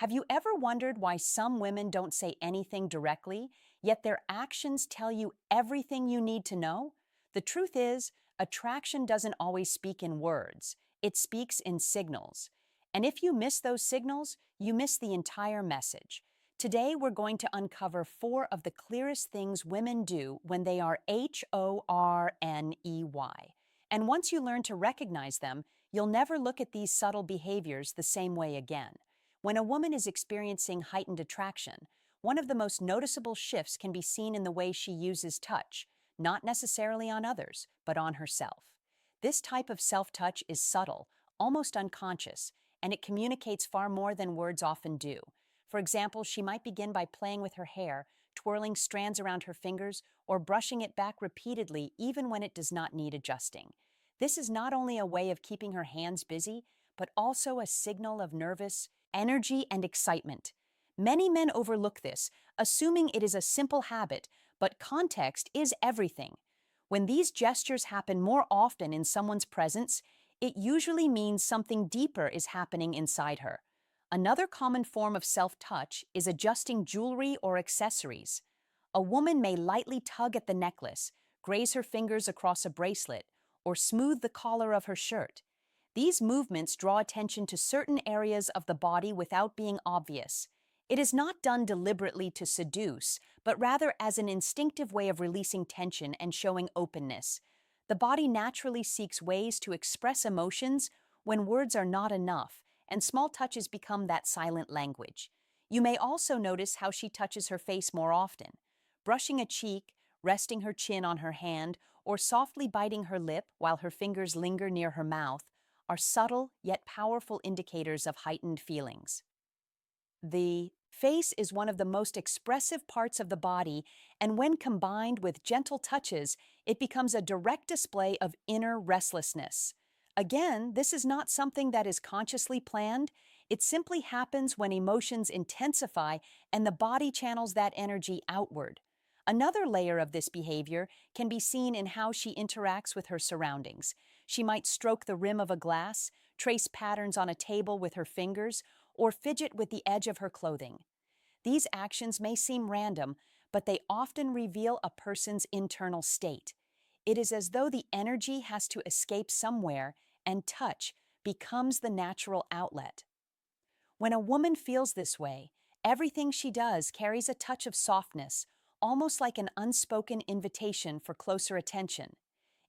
Have you ever wondered why some women don't say anything directly, yet their actions tell you everything you need to know? The truth is, attraction doesn't always speak in words, it speaks in signals. And if you miss those signals, you miss the entire message. Today, we're going to uncover 4 of the clearest things women do when they are H.O.R.N.E.Y. And once you learn to recognize them, you'll never look at these subtle behaviors the same way again. When a woman is experiencing heightened attraction, one of the most noticeable shifts can be seen in the way she uses touch, not necessarily on others, but on herself. This type of self-touch is subtle, almost unconscious, and it communicates far more than words often do. For example, she might begin by playing with her hair, twirling strands around her fingers, or brushing it back repeatedly even when it does not need adjusting. This is not only a way of keeping her hands busy, but also a signal of nervous energy and excitement. Many men overlook this, assuming it is a simple habit, but context is everything. When these gestures happen more often in someone's presence, it usually means something deeper is happening inside her. Another common form of self-touch is adjusting jewelry or accessories. A woman may lightly tug at the necklace, graze her fingers across a bracelet, or smooth the collar of her shirt. These movements draw attention to certain areas of the body without being obvious. It is not done deliberately to seduce, but rather as an instinctive way of releasing tension and showing openness. The body naturally seeks ways to express emotions when words are not enough, and small touches become that silent language. You may also notice how she touches her face more often. Brushing a cheek, resting her chin on her hand, or softly biting her lip while her fingers linger near her mouth are subtle yet powerful indicators of heightened feelings. The face is one of the most expressive parts of the body, and when combined with gentle touches, it becomes a direct display of inner restlessness. Again, this is not something that is consciously planned. It simply happens when emotions intensify and the body channels that energy outward. Another layer of this behavior can be seen in how she interacts with her surroundings. She might stroke the rim of a glass, trace patterns on a table with her fingers, or fidget with the edge of her clothing. These actions may seem random, but they often reveal a person's internal state. It is as though the energy has to escape somewhere, and touch becomes the natural outlet. When a woman feels this way, everything she does carries a touch of softness, almost like an unspoken invitation for closer attention.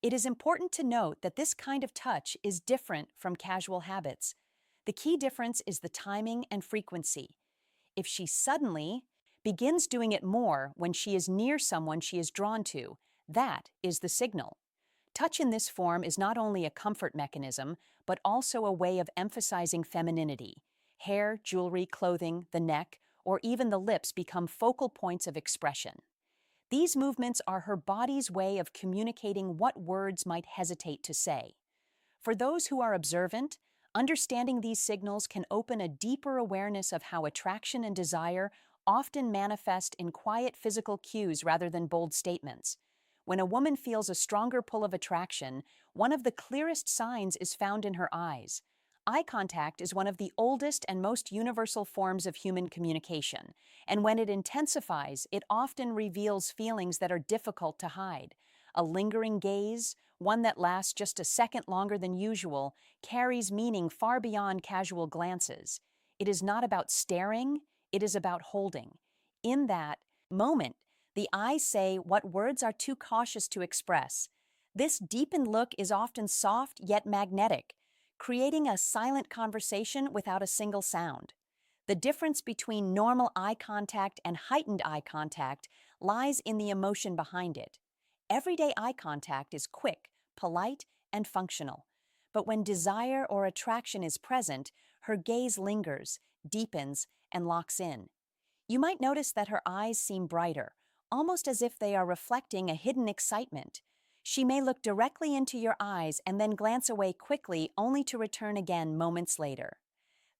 It is important to note that this kind of touch is different from casual habits. The key difference is the timing and frequency. If she suddenly begins doing it more when she is near someone she is drawn to, that is the signal. Touch in this form is not only a comfort mechanism, but also a way of emphasizing femininity. Hair, jewelry, clothing, the neck, or even the lips become focal points of expression. These movements are her body's way of communicating what words might hesitate to say. For those who are observant, understanding these signals can open a deeper awareness of how attraction and desire often manifest in quiet physical cues rather than bold statements. When a woman feels a stronger pull of attraction, one of the clearest signs is found in her eyes. Eye contact is one of the oldest and most universal forms of human communication, and when it intensifies, it often reveals feelings that are difficult to hide. A lingering gaze, one that lasts just a second longer than usual, carries meaning far beyond casual glances. It is not about staring, it is about holding. In that moment, the eyes say what words are too cautious to express. This deepened look is often soft yet magnetic, creating a silent conversation without a single sound. The difference between normal eye contact and heightened eye contact lies in the emotion behind it. Everyday eye contact is quick, polite, and functional. But when desire or attraction is present, her gaze lingers, deepens, and locks in. You might notice that her eyes seem brighter, almost as if they are reflecting a hidden excitement. She may look directly into your eyes and then glance away quickly, only to return again moments later.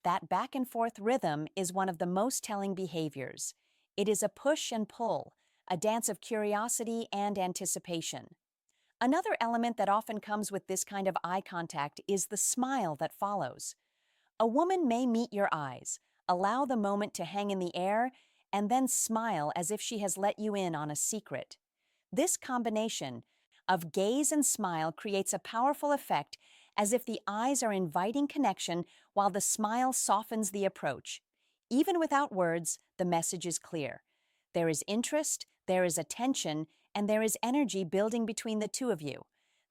That back and forth rhythm is one of the most telling behaviors. It is a push and pull, a dance of curiosity and anticipation. Another element that often comes with this kind of eye contact is the smile that follows. A woman may meet your eyes, allow the moment to hang in the air, and then smile as if she has let you in on a secret. This combination of gaze and smile creates a powerful effect, as if the eyes are inviting connection while the smile softens the approach. Even without words, the message is clear. There is interest, there is attention, and there is energy building between the two of you.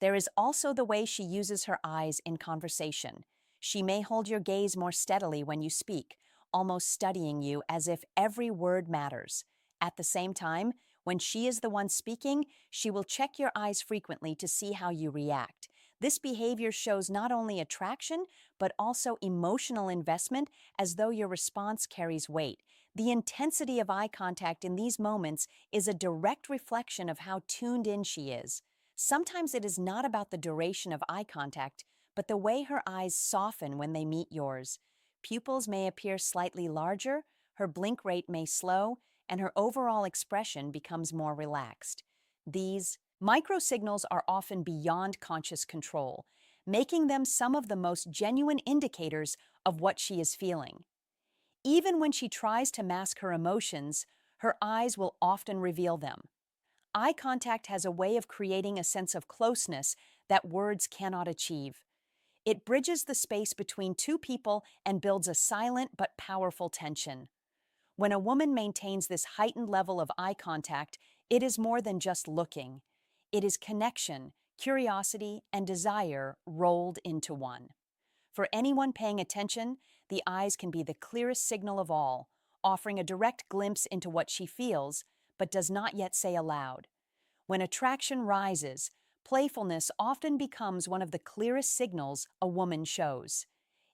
There is also the way she uses her eyes in conversation. She may hold your gaze more steadily when you speak, almost studying you as if every word matters. At the same time, when she is the one speaking, she will check your eyes frequently to see how you react. This behavior shows not only attraction, but also emotional investment, as though your response carries weight. The intensity of eye contact in these moments is a direct reflection of how tuned in she is. Sometimes it is not about the duration of eye contact, but the way her eyes soften when they meet yours. Pupils may appear slightly larger, her blink rate may slow, and her overall expression becomes more relaxed. These microsignals are often beyond conscious control, making them some of the most genuine indicators of what she is feeling. Even when she tries to mask her emotions, her eyes will often reveal them. Eye contact has a way of creating a sense of closeness that words cannot achieve. It bridges the space between two people and builds a silent but powerful tension. When a woman maintains this heightened level of eye contact, it is more than just looking. It is connection, curiosity, and desire rolled into one. For anyone paying attention, the eyes can be the clearest signal of all, offering a direct glimpse into what she feels, but does not yet say aloud. When attraction rises, playfulness often becomes one of the clearest signals a woman shows.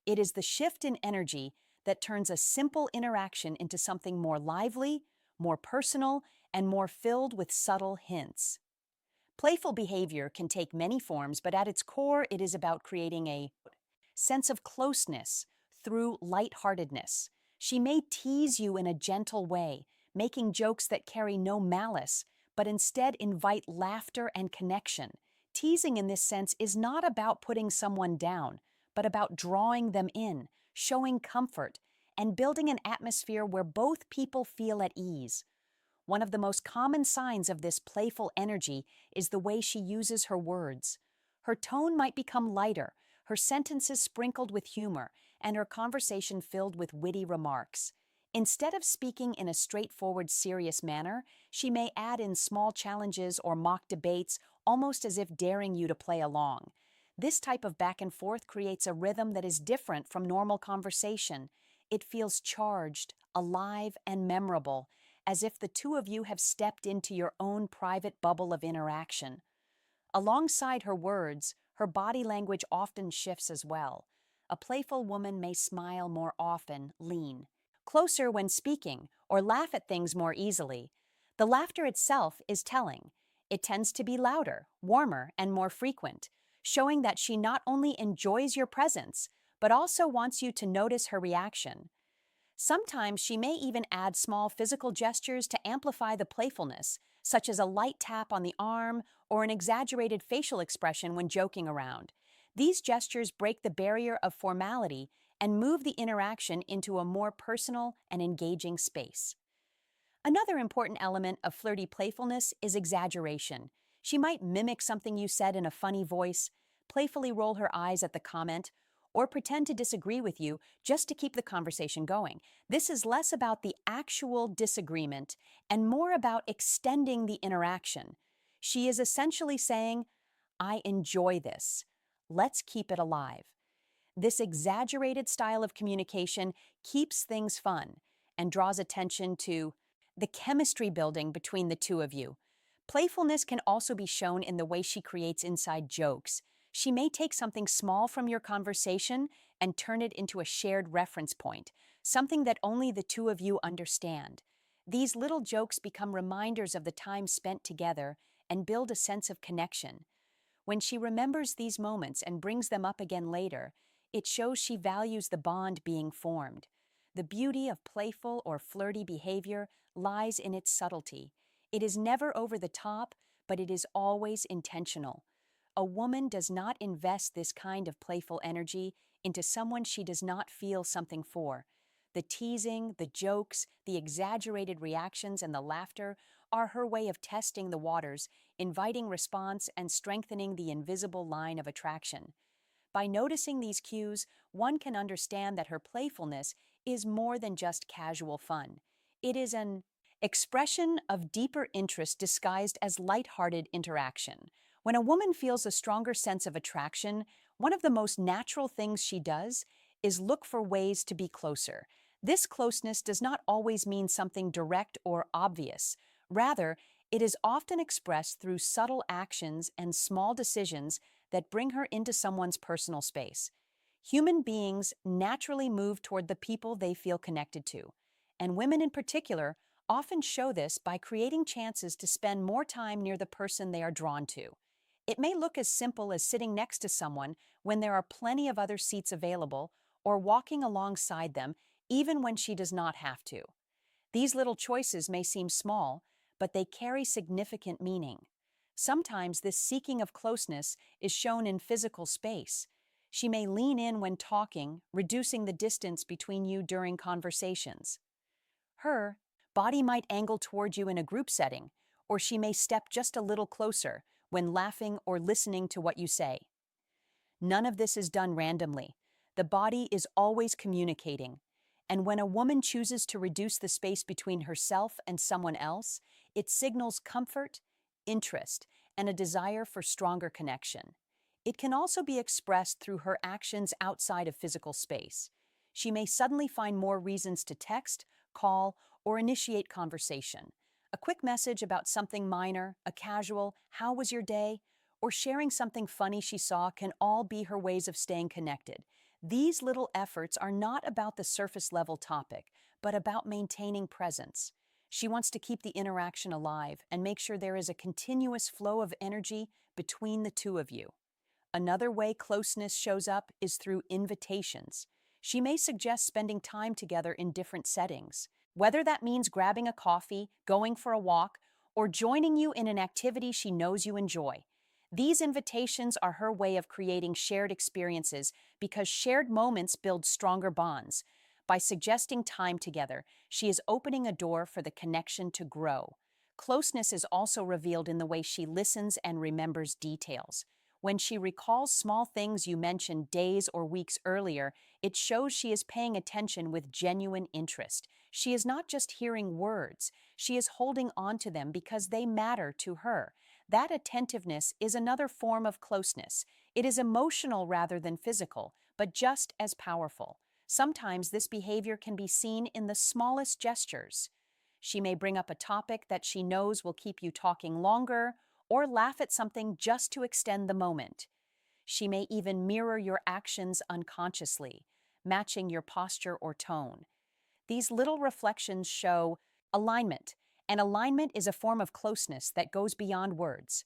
It is the shift in energy that turns a simple interaction into something more lively, more personal, and more filled with subtle hints. Playful behavior can take many forms, but at its core, it is about creating a sense of closeness through lightheartedness. She may tease you in a gentle way, making jokes that carry no malice, but instead invite laughter and connection. Teasing in this sense is not about putting someone down, but about drawing them in, showing comfort, and building an atmosphere where both people feel at ease. One of the most common signs of this playful energy is the way she uses her words. Her tone might become lighter, her sentences sprinkled with humor, and her conversation filled with witty remarks. Instead of speaking in a straightforward, serious manner, she may add in small challenges or mock debates, almost as if daring you to play along. This type of back and forth creates a rhythm that is different from normal conversation. It feels charged, alive, and memorable, as if the two of you have stepped into your own private bubble of interaction. Alongside her words, her body language often shifts as well. A playful woman may smile more often, lean closer when speaking, or laugh at things more easily. The laughter itself is telling. It tends to be louder, warmer, and more frequent, showing that she not only enjoys your presence, but also wants you to notice her reaction. Sometimes she may even add small physical gestures to amplify the playfulness, such as a light tap on the arm or an exaggerated facial expression when joking around. These gestures break the barrier of formality and move the interaction into a more personal and engaging space. Another important element of flirty playfulness is exaggeration. She might mimic something you said in a funny voice, playfully roll her eyes at the comment, or pretend to disagree with you just to keep the conversation going. This is less about the actual disagreement and more about extending the interaction. She is essentially saying, "I enjoy this. Let's keep it alive." This exaggerated style of communication keeps things fun and draws attention to the chemistry building between the two of you. Playfulness can also be shown in the way she creates inside jokes. She may take something small from your conversation and turn it into a shared reference point, something that only the two of you understand. These little jokes become reminders of the time spent together and build a sense of connection. When she remembers these moments and brings them up again later, it shows she values the bond being formed. The beauty of playful or flirty behavior lies in its subtlety. It is never over the top, but it is always intentional. A woman does not invest this kind of playful energy into someone she does not feel something for. The teasing, the jokes, the exaggerated reactions, and the laughter are her way of testing the waters, inviting response, and strengthening the invisible line of attraction. By noticing these cues, one can understand that her playfulness is more than just casual fun. It is an expression of deeper interest disguised as lighthearted interaction. When a woman feels a stronger sense of attraction, one of the most natural things she does is look for ways to be closer. This closeness does not always mean something direct or obvious. Rather, it is often expressed through subtle actions and small decisions that bring her into someone's personal space. Human beings naturally move toward the people they feel connected to, and women in particular often show this by creating chances to spend more time near the person they are drawn to. It may look as simple as sitting next to someone when there are plenty of other seats available, or walking alongside them even when she does not have to. These little choices may seem small, but they carry significant meaning. Sometimes this seeking of closeness is shown in physical space. She may lean in when talking, reducing the distance between you during conversations. Her body might angle toward you in a group setting, or she may step just a little closer when laughing or listening to what you say. None of this is done randomly. The body is always communicating. And when a woman chooses to reduce the space between herself and someone else, it signals comfort, interest, and a desire for stronger connection. It can also be expressed through her actions outside of physical space. She may suddenly find more reasons to text, call, or initiate conversation. A quick message about something minor, a casual, "How was your day?" or sharing something funny she saw can all be her ways of staying connected. These little efforts are not about the surface level topic, but about maintaining presence. She wants to keep the interaction alive and make sure there is a continuous flow of energy between the two of you. Another way closeness shows up is through invitations. She may suggest spending time together in different settings, whether that means grabbing a coffee, going for a walk, or joining you in an activity she knows you enjoy. These invitations are her way of creating shared experiences because shared moments build stronger bonds. By suggesting time together, she is opening a door for the connection to grow. Closeness is also revealed in the way she listens and remembers details. When she recalls small things you mentioned days or weeks earlier, it shows she is paying attention with genuine interest. She is not just hearing words, she is holding on to them because they matter to her. That attentiveness is another form of closeness. It is emotional rather than physical, but just as powerful. Sometimes this behavior can be seen in the smallest gestures. She may bring up a topic that she knows will keep you talking longer, or laugh at something just to extend the moment. She may even mirror your actions unconsciously, matching your posture or tone. These little reflections show alignment, and alignment is a form of closeness that goes beyond words.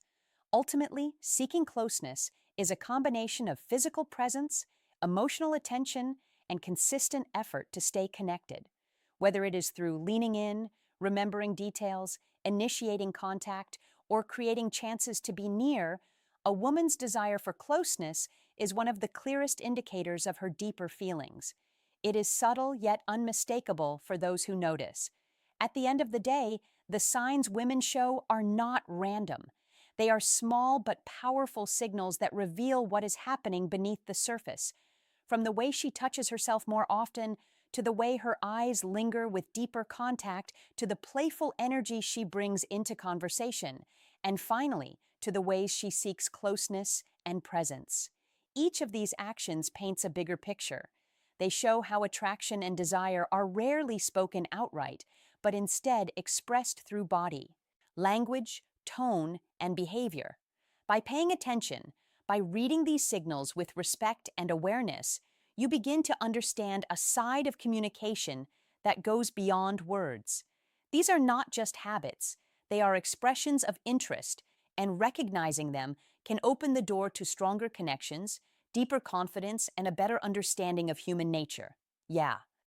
Ultimately, seeking closeness is a combination of physical presence, emotional attention, and consistent effort to stay connected. Whether it is through leaning in, remembering details, initiating contact, or creating chances to be near, a woman's desire for closeness is one of the clearest indicators of her deeper feelings. It is subtle yet unmistakable for those who notice. At the end of the day, the signs women show are not random. They are small but powerful signals that reveal what is happening beneath the surface. From the way she touches herself more often, to the way her eyes linger with deeper contact, to the playful energy she brings into conversation, and finally, to the ways she seeks closeness and presence. Each of these actions paints a bigger picture. They show how attraction and desire are rarely spoken outright, but instead expressed through body, language, tone, and behavior. By paying attention, by reading these signals with respect and awareness, you begin to understand a side of communication that goes beyond words. These are not just habits, they are expressions of interest, and recognizing them can open the door to stronger connections, deeper confidence, and a better understanding of human nature. Yeah,